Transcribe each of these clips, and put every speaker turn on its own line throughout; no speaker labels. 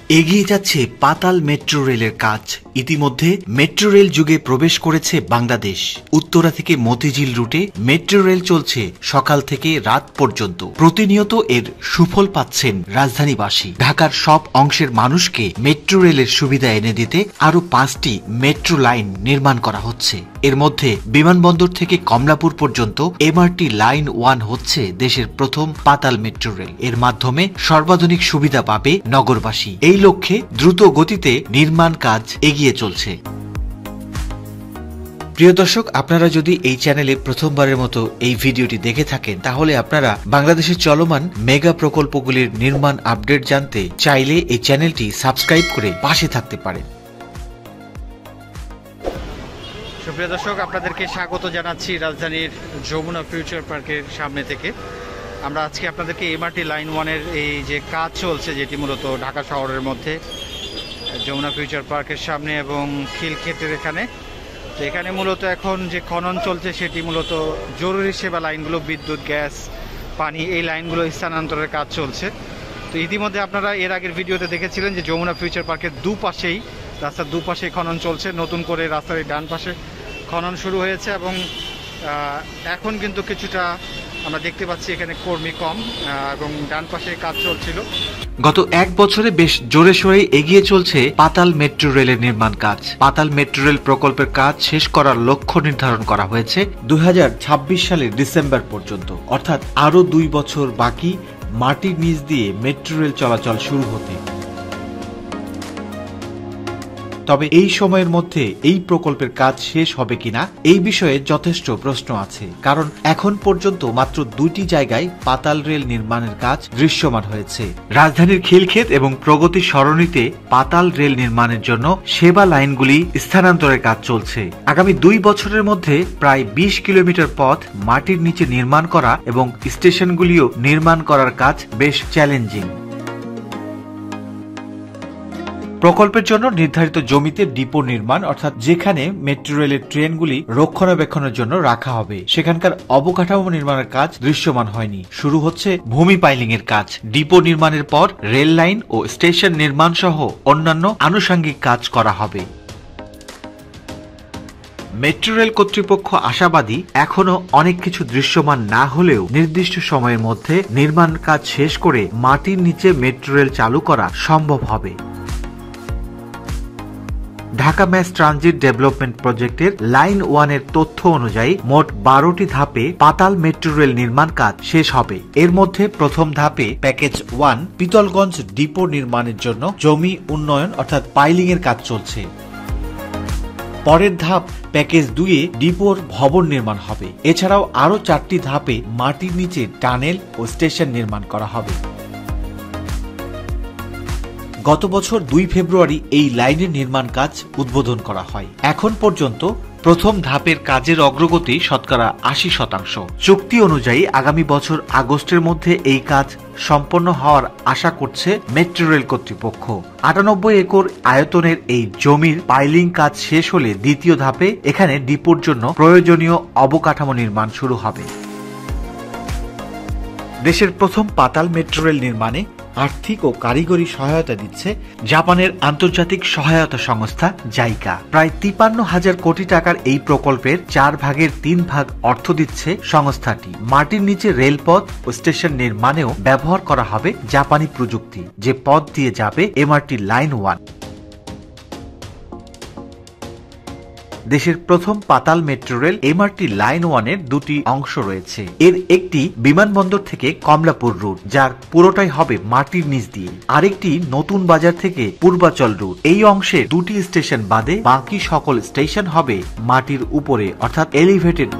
এগিয়ে যাচ্ছে পাতাল মেট্রো রেলের কাজ। ইতিমধ্যে মেট্রো রেল যুগে প্রবেশ করেছে বাংলাদেশ। উত্তরা থেকে মতিঝিল রুটে মেট্রো রেল চলছে সকাল থেকে রাত পর্যন্ত। প্রতিনিয়ত এর সুফল পাচ্ছেন রাজধানীবাসী। ঢাকার সব অংশের মানুষকে মেট্রো রেলের সুবিধা এনে দিতে আরো 5টি মেট্রো লাইন নির্মাণ করা হচ্ছে। এর মধ্যে বিমানবন্দর থেকে কমলাপুর পর্যন্ত এমআরটি লাইন 1 হচ্ছে দেশের প্রথম পাতাল মেট্রো রেল। এর মাধ্যমে সর্বাধুনিক সুবিধা পাবে নগরবাসী। এই লক্ষ্যে দ্রুত গতিতে নির্মাণ কাজ এগিয়ে চলছে। প্রিয় দর্শক, আপনারা যদি এই চ্যানেলে প্রথমবারের মতো এই ভিডিওটি দেখে থাকেন, তাহলে আপনারা বাংলাদেশের চলমান মেগা প্রকল্পগুলির নির্মাণ আপডেট জানতে চাইলে এই চ্যানেলটি সাবস্ক্রাইব করে পাশে থাকতে পারেন।
সুপ্রিয় দর্শক, আপনাদেরকে স্বাগত জানাচ্ছি রাজধানীর যমুনা ফিউচার পার্কের সামনে থেকে। আমরা আজকে আপনাদেরকে এমআরটি লাইন 1-এর এই যে কাজ চলছে, যেটি মূলত ঢাকা শহরের মধ্যে যমুনা ফিউচার পার্কের সামনে এবং খিলক্ষেতের এখানে, তো এখানে মূলত এখন যে খনন চলছে সেটি মূলত জরুরি সেবা লাইনগুলো, বিদ্যুৎ, গ্যাস, পানি, এই লাইনগুলো স্থানান্তরের কাজ চলছে। তো ইতিমধ্যে আপনারা এর আগের ভিডিওতে দেখেছিলেন যে যমুনা ফিউচার পার্কের দুপাশেই, রাস্তার দুপাশেই খনন চলছে। নতুন করে রাস্তার ডান পাশে খনন শুরু হয়েছে এবং এখন কিন্তু কিছুটা আমরা দেখতে পাচ্ছি এখানে কর্মী কম এবং ডান পাশে কাজ চলছিল।
গত 1 বছরে বেশ জোরে সোরে এগিয়ে চলছে পাতাল মেট্রো রেলের নির্মাণ কাজ। পাতাল মেট্রো রেল প্রকল্পের কাজ শেষ করার লক্ষ্য নির্ধারণ করা হয়েছে 2026 সালের ডিসেম্বর পর্যন্ত, অর্থাৎ আরো 2 বছর বাকি মাটির নিচ দিয়ে মেট্রো রেল চলাচল শুরু হতে। তবে এই সময়ের মধ্যে এই প্রকল্পের কাজ শেষ হবে কিনা এই বিষয়ে যথেষ্ট প্রশ্ন আছে, কারণ এখন পর্যন্ত মাত্র 2টি জায়গায় পাতাল রেল নির্মাণের কাজ দৃশ্যমান হয়েছে। রাজধানীর খিলক্ষেত এবং প্রগতি সরণিতে পাতাল রেল নির্মাণের জন্য সেবা লাইনগুলি স্থানান্তরের কাজ চলছে। আগামী 2 বছরের মধ্যে প্রায় 20 কিলোমিটার পথ মাটির নিচে নির্মাণ করা এবং স্টেশনগুলিও নির্মাণ করার কাজ বেশ চ্যালেঞ্জিং। প্রকল্পের জন্য নির্ধারিত জমিতে ডিপো নির্মাণ, অর্থাৎ যেখানে মেট্রো রেলের ট্রেনগুলি রক্ষণাবেক্ষণের জন্য রাখা হবে, সেখানকার অবকাঠামো নির্মাণের কাজ দৃশ্যমান হয়নি। শুরু হচ্ছে ভূমি পাইলিং এর কাজ। ডিপো নির্মাণের পর রেল লাইন ও স্টেশন নির্মাণ সহ অন্যান্য আনুষঙ্গিক কাজ করা হবে। মেট্রো রেল কর্তৃপক্ষ আশাবাদী, এখনো অনেক কিছু দৃশ্যমান না হলেও নির্দিষ্ট সময়ের মধ্যে নির্মাণ কাজ শেষ করে মাটির নিচে মেট্রো রেল চালু করা সম্ভব হবে। ঢাকা ম্যাস ট্রানজিট ডেভেলপমেন্ট প্রজেক্টের লাইন 1-এর তথ্য অনুযায়ী মোট 12টি ধাপে পাতাল মেট্রো রেল নির্মাণ কাজ শেষ হবে। এর মধ্যে প্রথম ধাপে প্যাকেজ 1 পিতলগঞ্জ ডিপো নির্মাণের জন্য জমি উন্নয়ন অর্থাৎ পাইলিং এর কাজ চলছে। পরের ধাপ প্যাকেজ 2-এ ডিপোর ভবন নির্মাণ হবে। এছাড়াও আরো 4টি ধাপে মাটির নিচে টানেল ও স্টেশন নির্মাণ করা হবে। গত বছর 2 ফেব্রুয়ারি এই লাইনের নির্মাণ কাজ উদ্বোধন করা হয়। এখন পর্যন্ত প্রথম ধাপের কাজের অগ্রগতি শতকরা 80%। চুক্তি অনুযায়ী আগামী বছর আগস্টের মধ্যে এই কাজ সম্পন্ন হওয়ার আশা করছে মেট্রো রেল কর্তৃপক্ষ। 98 একর আয়তনের এই জমির পাইলিং কাজ শেষ হলে দ্বিতীয় ধাপে এখানে ডিপোর জন্য প্রয়োজনীয় অবকাঠামো নির্মাণ শুরু হবে। দেশের প্রথম পাতাল মেট্রো রেল নির্মাণে আর্থিক ও কারিগরি সহায়তা দিচ্ছে জাপানের আন্তর্জাতিক সহায়তা সংস্থা জাইকা। প্রায় 53,000 কোটি টাকার এই প্রকল্পের 4 ভাগের 3 ভাগ অর্থ দিচ্ছে সংস্থাটি। মাটির নিচে রেলপথ ও স্টেশন নির্মাণেও ব্যবহার করা হবে জাপানি প্রযুক্তি, যে পথ দিয়ে যাবে এমআরটি লাইন 1। দেশের প্রথম পাতাল মেট্রো রেল এমআরটি লাইন 1-এর 2টি অংশ রয়েছে। এর একটি বিমানবন্দর থেকে কমলাপুর রুট, যার পুরোটাই হবে মাটির নিচ দিয়ে। আরেকটি নতুন বাজার থেকে পূর্বাচল রুট। এই অংশে 2টি স্টেশন বাদে বাকি সকল স্টেশন হবে মাটির উপরে অর্থাৎ এলিভেটেড।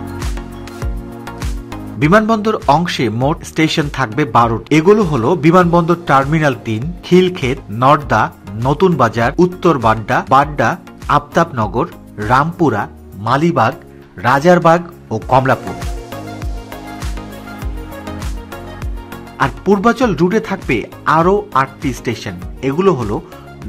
বিমানবন্দর অংশে মোট স্টেশন থাকবে 12টি। এগুলো হলো বিমানবন্দর টার্মিনাল 3, খিলক্ষেত, নর্দা, নতুন বাজার, উত্তর বাড্ডা, বাড্ডা, আফতাবনগর, রামপুরা, মালিবাগ, রাজারবাগ ও কমলাপুর। আর পূর্বাচল রুটে থাকবে আরো 8টি স্টেশন। এগুলো হলো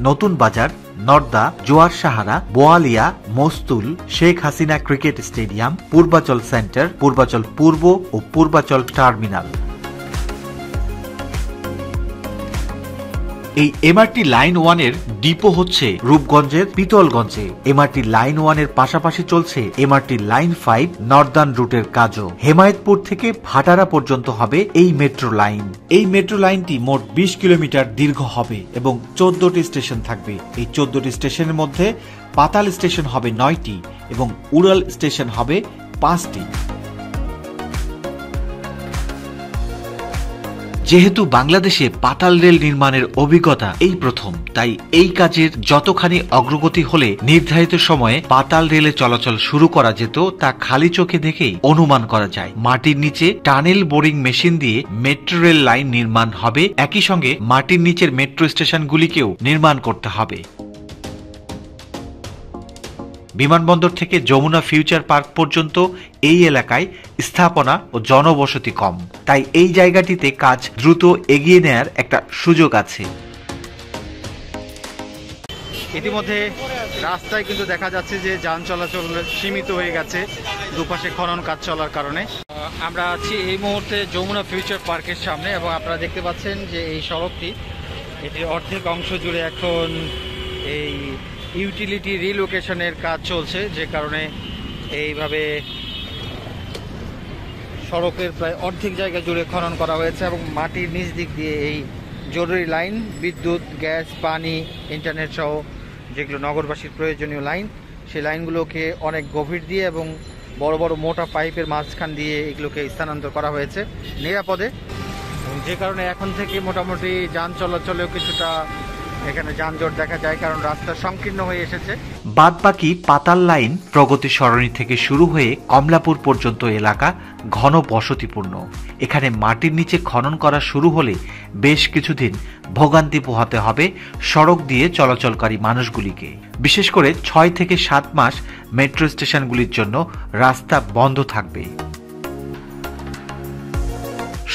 নতুন Bazar, Norda, Joar Sahara, Boalia, Mastul, Sheikh Hasina cricket stadium, Purbachal centre, Purbachal Purba ও পূর্বাচল টার্মিনাল। এই এমআরটি লাইন 1 এর ডিপো হচ্ছে রূপগঞ্জের পিতলগঞ্জে। এমআরটি লাইন 1 এর পাশাপাশি চলছে এমআরটি লাইন 5 নর্দার্ন রুটের কাজও। হেমায়েতপুর থেকে ভাটারা পর্যন্ত হবে এই মেট্রো লাইন। এই মেট্রো লাইনটি মোট 20 কিলোমিটার দীর্ঘ হবে এবং 14টি স্টেশন থাকবে। এই 14টি স্টেশনের মধ্যে পাতাল স্টেশন হবে 9টি এবং উড়াল স্টেশন হবে 5টি। যেহেতু বাংলাদেশে পাতাল রেল নির্মাণের অভিজ্ঞতা এই প্রথম, তাই এই কাজের যতখানি অগ্রগতি হলে নির্ধারিত সময়ে পাতাল রেলে চলাচল শুরু করা যেত তা খালি চোখে দেখেই অনুমান করা যায়। মাটির নিচে টানেল বোরিং মেশিন দিয়ে মেট্রো রেল লাইন নির্মাণ হবে, একই সঙ্গে মাটির নিচের মেট্রো স্টেশনগুলিকেও নির্মাণ করতে হবে। বিমানবন্দর থেকে যমুনা ফিউচার পার্ক পর্যন্ত এই এলাকায় স্থাপনা ও জনবসতি কম, তাই এই জায়গাটিতে কাজ দ্রুত এগিয়ে নেয়ার একটা সুযোগ আছে।
ইতিমধ্যে রাস্তায় কিন্তু দেখা যাচ্ছে যে যান চলাচল সীমিত হয়ে গেছে দুপাশে খনন কাজ চলার কারণে। আমরা আছি এই মুহূর্তে যমুনা ফিউচার পার্কের সামনে এবং আপনারা দেখতে পাচ্ছেন যে এই সড়কটি এটির অর্ধেক অংশ জুড়ে এখন এই ইউটিলিটি রিলোকেশনের কাজ চলছে, যে কারণে এইভাবে সড়কের প্রায় অর্ধেক জায়গা জুড়ে খনন করা হয়েছে এবং মাটির নিচ দিক দিয়ে এই জরুরি লাইন, বিদ্যুৎ, গ্যাস, পানি, ইন্টারনেট সহ যেগুলো নগরবাসীর প্রয়োজনীয় লাইন, সেই লাইনগুলোকে অনেক গভীর দিয়ে এবং বড় বড় মোটা পাইপের মাঝখান দিয়ে এগুলোকে স্থানান্তর করা হয়েছে নিরাপদে, এবং যে কারণে এখন থেকে মোটামুটি যান চলাচলেও কিছুটা এখানে যানজট দেখা যায়, কারণ রাস্তা সংকীর্ণ হয়ে এসেছে।
বাদবাকি পাতাল লাইন প্রগতি সরণি থেকে শুরু হয়ে কমলাপুর পর্যন্ত এলাকা ঘন বসতিপূর্ণ। এখানে মাটির নিচে খনন করা শুরু হলে বেশ কিছুদিন ভোগান্তি পোহাতে হবে সড়ক দিয়ে চলাচলকারী মানুষগুলিকে। বিশেষ করে 6 থেকে 7 মাস মেট্রো স্টেশনগুলির জন্য রাস্তা বন্ধ থাকবে।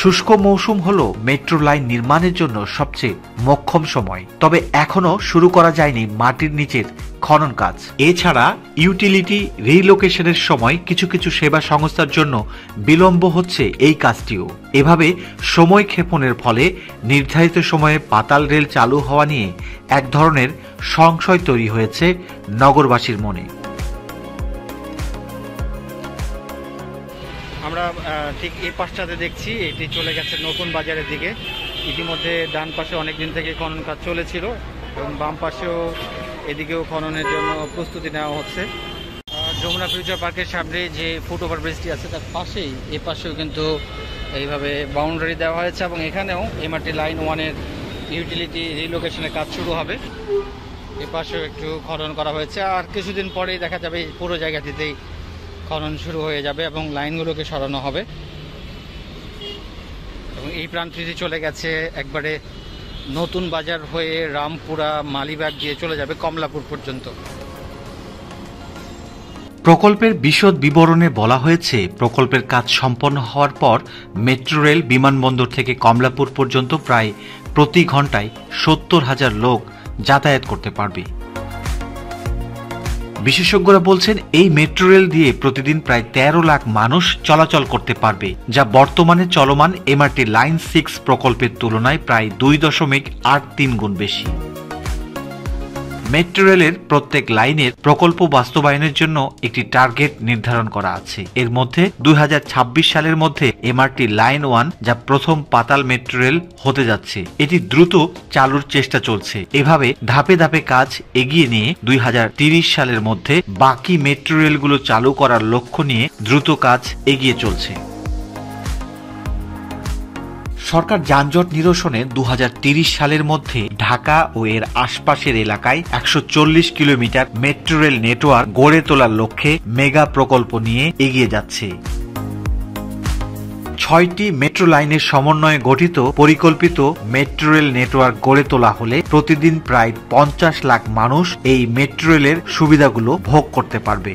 শুষ্ক মৌসুম হলো মেট্রো লাইন নির্মাণের জন্য সবচেয়ে মোক্ষম সময়, তবে এখনো শুরু করা যায়নি মাটির নিচের খনন কাজ। এছাড়া ইউটিলিটি রিলোকেশনের সময় কিছু কিছু সেবা সংস্থার জন্য বিলম্ব হচ্ছে এই কাজটিও। এভাবে সময় ক্ষেপণের ফলে নির্ধারিত সময়ে পাতাল রেল চালু হওয়া নিয়ে এক ধরনের সংশয় তৈরি হয়েছে নগরবাসীর মনে।
আমরা ঠিক এই পাশটাতে দেখছি এটি চলে গেছে নতুন বাজারের দিকে। ইতিমধ্যে ডান পাশে অনেকদিন থেকে খনন কাজ চলেছিল এবং বাম পাশেও এদিকেও খননের জন্য প্রস্তুতি নেওয়া হচ্ছে। যমুনা ফিউচার পার্কের সামনে যে ফুট ওভার ব্রিজটি আছে তার পাশেই এ পাশেও কিন্তু এইভাবে বাউন্ডারি দেওয়া হয়েছে এবং এখানেও এমআরটি লাইন 1-এর ইউটিলিটি রিলোকেশনের কাজ শুরু হবে। এ পাশেও একটু খনন করা হয়েছে, আর কিছুদিন পরেই দেখা যাবে এই পুরো জায়গাটিতেই খনন শুরু হয়ে যাবে এবং লাইনগুলোকে সরানো হবে। এবং এই প্রান্তটি চলে গেছে একবারে নতুন বাজার হয়ে রামপুরা, মালিবাগ দিয়ে চলে যাবে কমলাপুর পর্যন্ত।
প্রকল্পের বিশদ বিবরণে বলা হয়েছে, প্রকল্পের কাজ সম্পন্ন হওয়ার পর মেট্রো রেল বিমানবন্দর থেকে কমলাপুর পর্যন্ত প্রায় প্রতি ঘন্টায় 70,000 লোক যাতায়াত করতে পারবে। বিশেষজ্ঞরা বলছেন এই মেট্রো রেল দিয়ে প্রতিদিন প্রায় 13 লাখ মানুষ চলাচল করতে পারবে, যা বর্তমানে চলমান এমআরটি লাইন 6 প্রকল্পের তুলনায় প্রায় 2.83 গুণ বেশি। মেট্রো রেলের প্রত্যেক লাইনের প্রকল্প বাস্তবায়নের জন্য একটি টার্গেট নির্ধারণ করা আছে। এর মধ্যে 2026 সালের মধ্যে এমআরটি লাইন 1, যা প্রথম পাতাল মেট্রো রেল হতে যাচ্ছে, এটি দ্রুত চালুর চেষ্টা চলছে। এভাবে ধাপে ধাপে কাজ এগিয়ে নিয়ে 2030 সালের মধ্যে বাকি মেট্রো রেলগুলো চালু করার লক্ষ্য নিয়ে দ্রুত কাজ এগিয়ে চলছে। সরকার যানজট নিরসনে 2030 সালের মধ্যে ঢাকা ও এর আশপাশের এলাকায় 140 কিলোমিটার মেট্রো রেল নেটওয়ার্ক গড়ে তোলার লক্ষ্যে মেগা প্রকল্প নিয়ে এগিয়ে যাচ্ছে। 6টি মেট্রো লাইনের সমন্বয়ে গঠিত পরিকল্পিত মেট্রো রেল নেটওয়ার্ক গড়ে তোলা হলে প্রতিদিন প্রায় 50 লাখ মানুষ এই মেট্রো রেলের সুবিধাগুলো ভোগ করতে পারবে।